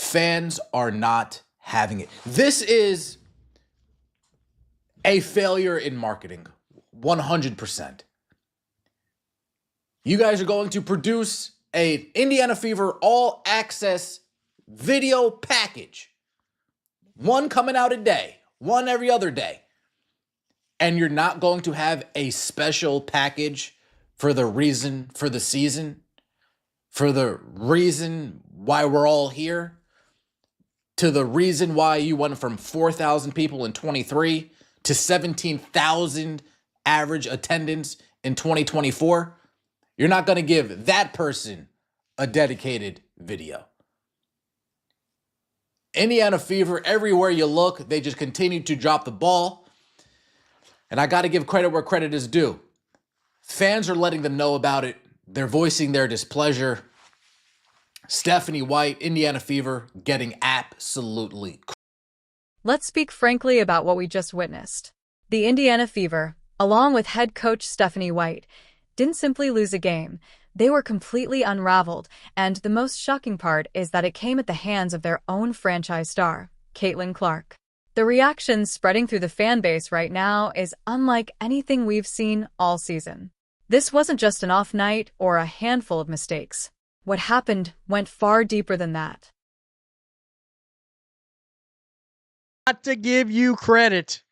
Fans are not having it. This is a failure in marketing, 100%. You guys are going to produce a Indiana Fever all access video package. One coming out a day, one every other day. And you're not going to have a special package for the reason for the season, for the reason why we're all here, to the reason why you went from 4,000 people in 23 to 17,000 average attendance in 2024. You're not going to give that person a dedicated video. Indiana Fever, everywhere you look, they just continue to drop the ball. And I got to give credit where credit is due. Fans are letting them know about it. They're voicing their displeasure. Stephanie White, Indiana Fever, getting absolutely. Let's speak frankly about what we just witnessed. The Indiana Fever, along with head coach Stephanie White, didn't simply lose a game. They were completely unraveled, and the most shocking part is that it came at the hands of their own franchise star, Caitlin Clark. The reaction spreading through the fan base right now is unlike anything we've seen all season. This wasn't just an off night or a handful of mistakes. What happened went far deeper than that. Not to give you credit,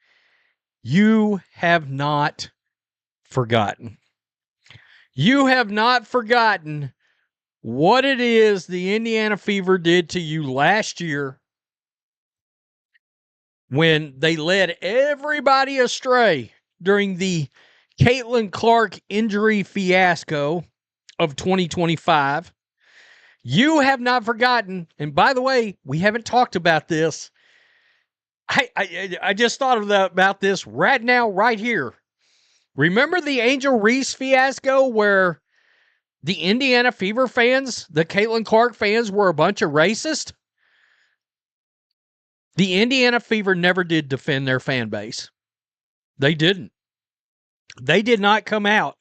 you have not forgotten. You have not forgotten what it is the Indiana Fever did to you last year when they led everybody astray during the Caitlin Clark injury fiasco of 2025. You have not forgotten, and by the way, we haven't talked about this. I just thought about this right now, right here. Remember the Angel Reese fiasco where the Indiana Fever fans, the Caitlin Clark fans, were a bunch of racists? The Indiana Fever never did defend their fan base. They didn't. They did not come out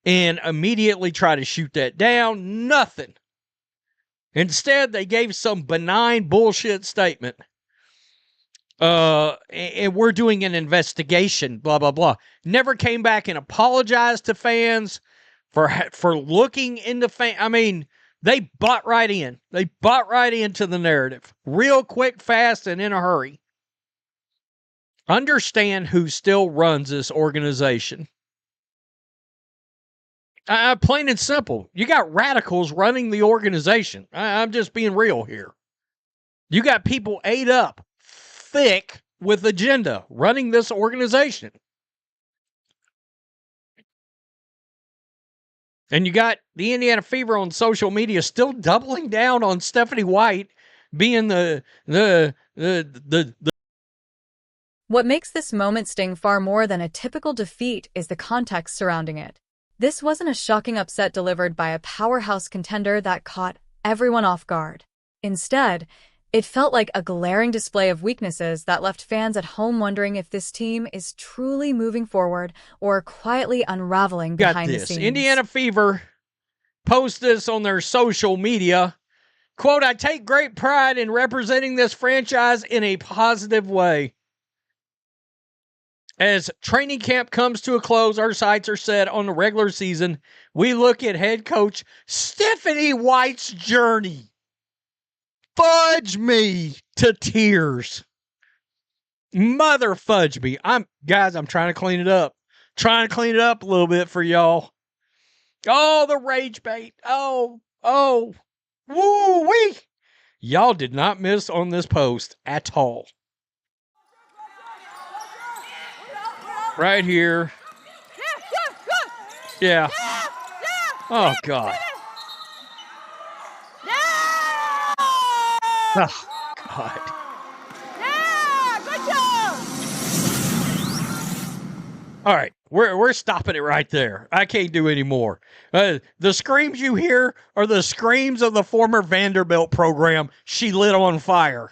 and immediately try to shoot that down. Nothing. Instead, they gave some benign bullshit statement. And we're doing an investigation, blah, blah, blah. Never came back and apologized to fans for looking into I mean, they bought right in. They bought right into the narrative. Real quick, fast, and in a hurry. Understand who still runs this organization. Plain and simple. You got radicals running the organization. I'm just being real here. You got people ate up, thick with agenda, running this organization. And you got the Indiana Fever on social media still doubling down on Stephanie White being the What makes this moment sting far more than a typical defeat is the context surrounding it. This wasn't a shocking upset delivered by a powerhouse contender that caught everyone off guard. Instead, it felt like a glaring display of weaknesses that left fans at home wondering if this team is truly moving forward or quietly unraveling behind the scenes. Indiana Fever post this on their social media. Quote, "I take great pride in representing this franchise in a positive way. As training camp comes to a close, our sights are set on the regular season. We look at head coach Stephanie White's journey. Fudge me to tears. Mother fudge me. I'm trying to clean it up. Trying to clean it up a little bit for y'all. Oh, the rage bait. Oh, woo-wee. Y'all did not miss on this post at all. Right here. Yeah. Oh, God. Oh, God. All right, we're stopping it right there. I can't do any more. The screams you hear are the screams of the former Vanderbilt program she lit on fire.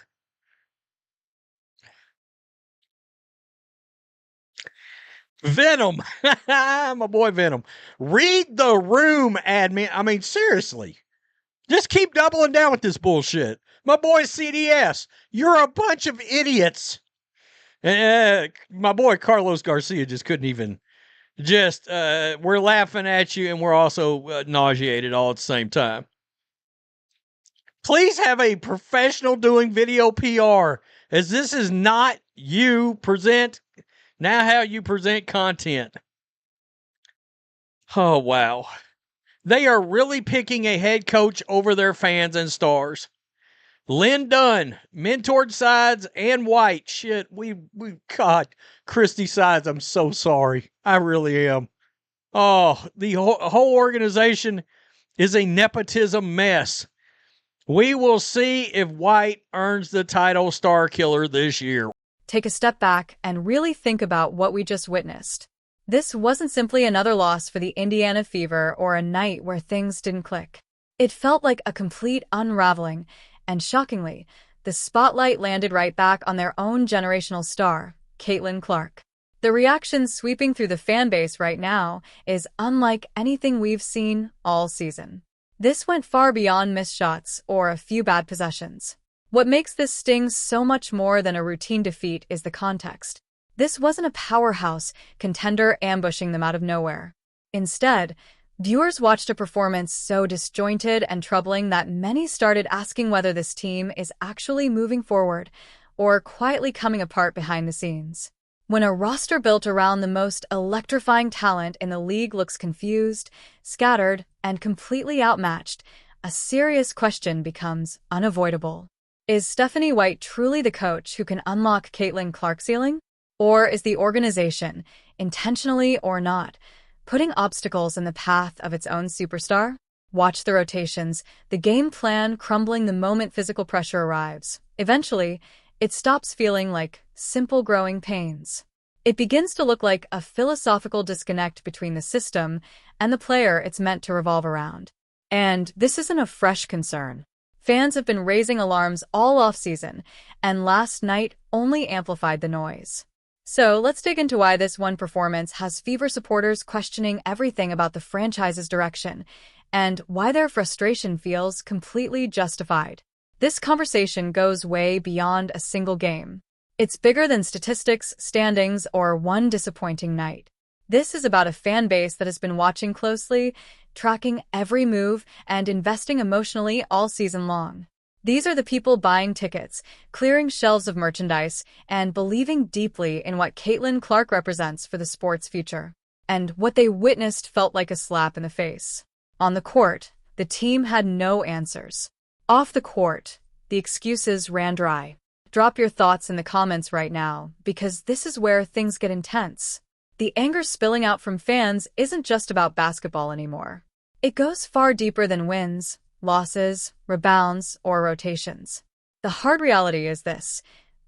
Venom. My boy Venom. Read the room, admin. I mean, seriously. Just keep doubling down with this bullshit. My boy CDS, you're a bunch of idiots. My boy Carlos Garcia just couldn't even. We're laughing at you and we're also nauseated all at the same time. Please have a professional doing video PR, as this is not how you present content. Oh, wow. They are really picking a head coach over their fans and stars. Lynn Dunn, mentored Sides and White. Shit, God, Christy Sides, I'm so sorry. I really am. Oh, the whole organization is a nepotism mess. We will see if White earns the title Star Killer this year. Take a step back and really think about what we just witnessed. This wasn't simply another loss for the Indiana Fever or a night where things didn't click. It felt like a complete unraveling, and shockingly, the spotlight landed right back on their own generational star, Caitlin Clark. The reaction sweeping through the fan base right now is unlike anything we've seen all season. This went far beyond missed shots or a few bad possessions. What makes this sting so much more than a routine defeat is the context. This wasn't a powerhouse contender ambushing them out of nowhere. Instead, viewers watched a performance so disjointed and troubling that many started asking whether this team is actually moving forward or quietly coming apart behind the scenes. When a roster built around the most electrifying talent in the league looks confused, scattered, and completely outmatched, a serious question becomes unavoidable. Is Stephanie White truly the coach who can unlock Caitlin Clark's ceiling? Or is the organization, intentionally or not, putting obstacles in the path of its own superstar? Watch the rotations, the game plan crumbling the moment physical pressure arrives. Eventually, it stops feeling like simple growing pains. It begins to look like a philosophical disconnect between the system and the player it's meant to revolve around. And this isn't a fresh concern. Fans have been raising alarms all offseason, and last night only amplified the noise. So let's dig into why this one performance has Fever supporters questioning everything about the franchise's direction, and why their frustration feels completely justified. This conversation goes way beyond a single game. It's bigger than statistics, standings, or one disappointing night. This is about a fan base that has been watching closely, tracking every move, and investing emotionally all season long. These are the people buying tickets, clearing shelves of merchandise, and believing deeply in what Caitlin Clark represents for the sport's future. And what they witnessed felt like a slap in the face. On the court, the team had no answers. Off the court, the excuses ran dry. Drop your thoughts in the comments right now, because this is where things get intense. The anger spilling out from fans isn't just about basketball anymore. It goes far deeper than wins, losses, rebounds, or rotations. The hard reality is this: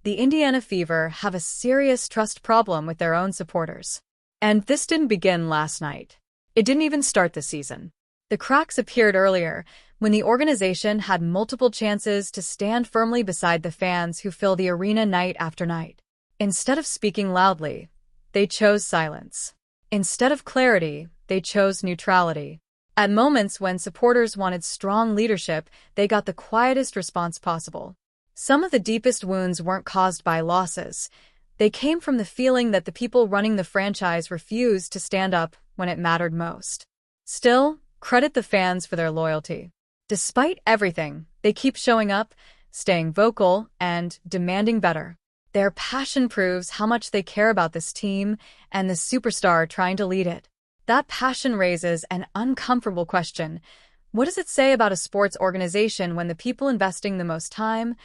the Indiana Fever have a serious trust problem with their own supporters. And this didn't begin last night. It didn't even start this season. The cracks appeared earlier, when the organization had multiple chances to stand firmly beside the fans who fill the arena night after night. Instead of speaking loudly, they chose silence. Instead of clarity, they chose neutrality. At moments when supporters wanted strong leadership, they got the quietest response possible. Some of the deepest wounds weren't caused by losses. They came from the feeling that the people running the franchise refused to stand up when it mattered most. Still, credit the fans for their loyalty. Despite everything, they keep showing up, staying vocal, and demanding better. Their passion proves how much they care about this team and the superstar trying to lead it. That passion raises an uncomfortable question. What does it say about a sports organization when the people investing the most time,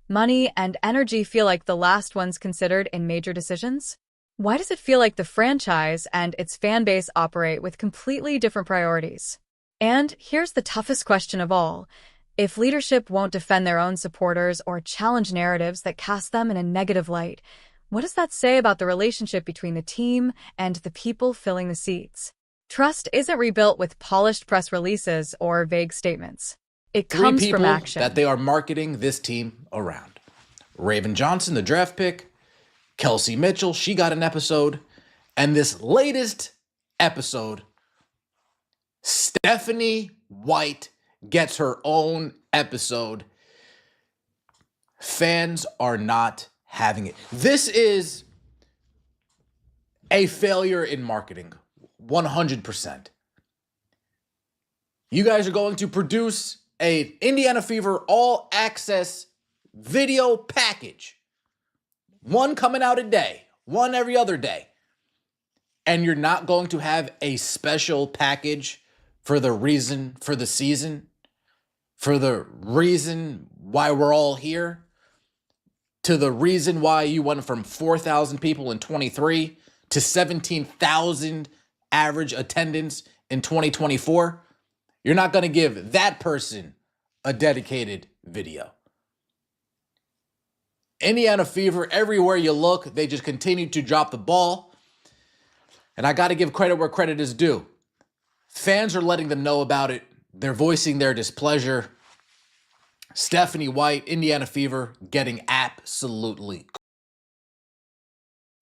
money, and energy feel like the last ones considered in major decisions? Why does it feel like the franchise and its fan base operate with completely different priorities? And here's the toughest question of all. If leadership won't defend their own supporters or challenge narratives that cast them in a negative light, what does that say about the relationship between the team and the people filling the seats? Trust isn't rebuilt with polished press releases or vague statements. It comes from action. That they are marketing this team around. Raven Johnson, the draft pick. Kelsey Mitchell, she got an episode. And this latest episode, Stephanie White gets her own episode. Fans are not having it. This is a failure in marketing, 100%. You guys are going to produce a Indiana Fever all access video package. One coming out a day, one every other day. And you're not going to have a special package for the reason for the season, for the reason why we're all here, to the reason why you went from 4,000 people in 23 to 17,000 average attendance in 2024. You're not going to give that person a dedicated video. Indiana Fever, everywhere you look, they just continue to drop the ball. And I got to give credit where credit is due. Fans are letting them know about it. They're voicing their displeasure. Stephanie White, Indiana Fever, getting absolutely.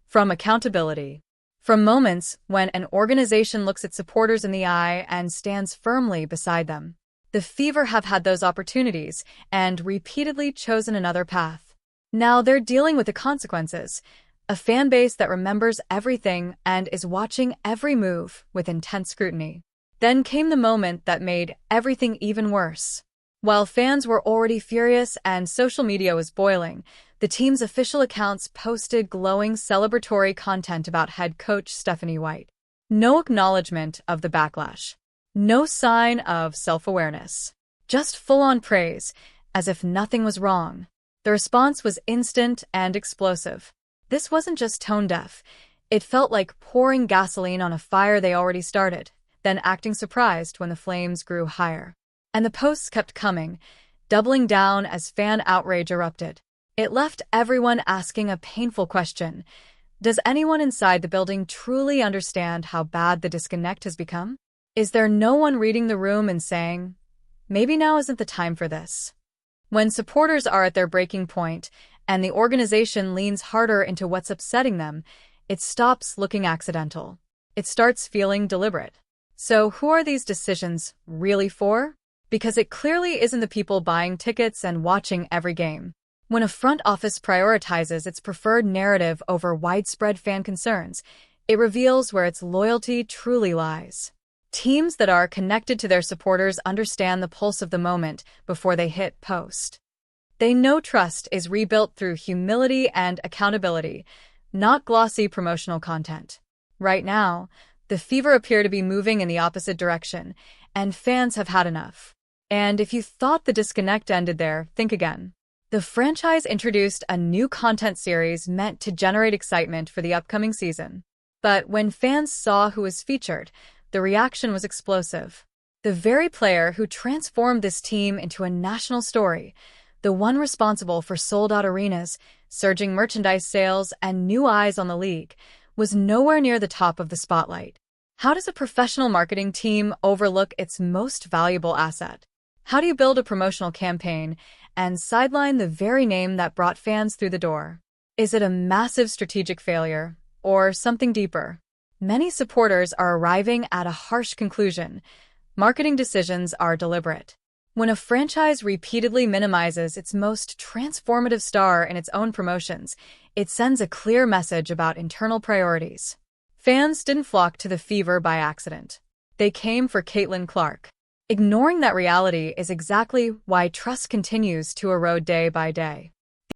From accountability. From moments when an organization looks its supporters in the eye and stands firmly beside them. The Fever have had those opportunities and repeatedly chosen another path. Now they're dealing with the consequences. A fan base that remembers everything and is watching every move with intense scrutiny. Then came the moment that made everything even worse. While fans were already furious and social media was boiling, the team's official accounts posted glowing celebratory content about head coach Stephanie White. No acknowledgement of the backlash. No sign of self-awareness. Just full-on praise, as if nothing was wrong. The response was instant and explosive. This wasn't just tone-deaf. It felt like pouring gasoline on a fire they already started, then acting surprised when the flames grew higher. And the posts kept coming, doubling down as fan outrage erupted. It left everyone asking a painful question. Does anyone inside the building truly understand how bad the disconnect has become? Is there no one reading the room and saying, maybe now isn't the time for this? When supporters are at their breaking point and the organization leans harder into what's upsetting them, it stops looking accidental. It starts feeling deliberate. So who are these decisions really for? Because it clearly isn't the people buying tickets and watching every game. When a front office prioritizes its preferred narrative over widespread fan concerns, it reveals where its loyalty truly lies. Teams that are connected to their supporters understand the pulse of the moment before they hit post. They know trust is rebuilt through humility and accountability, not glossy promotional content. Right now, the Fever appear to be moving in the opposite direction, and fans have had enough. And if you thought the disconnect ended there, think again. The franchise introduced a new content series meant to generate excitement for the upcoming season. But when fans saw who was featured, the reaction was explosive. The very player who transformed this team into a national story, the one responsible for sold-out arenas, surging merchandise sales, and new eyes on the league, was nowhere near the top of the spotlight. How does a professional marketing team overlook its most valuable asset? How do you build a promotional campaign and sideline the very name that brought fans through the door? Is it a massive strategic failure or something deeper? Many supporters are arriving at a harsh conclusion. Marketing decisions are deliberate. When a franchise repeatedly minimizes its most transformative star in its own promotions, it sends a clear message about internal priorities. Fans didn't flock to the Fever by accident. They came for Caitlin Clark. Ignoring that reality is exactly why trust continues to erode day by day.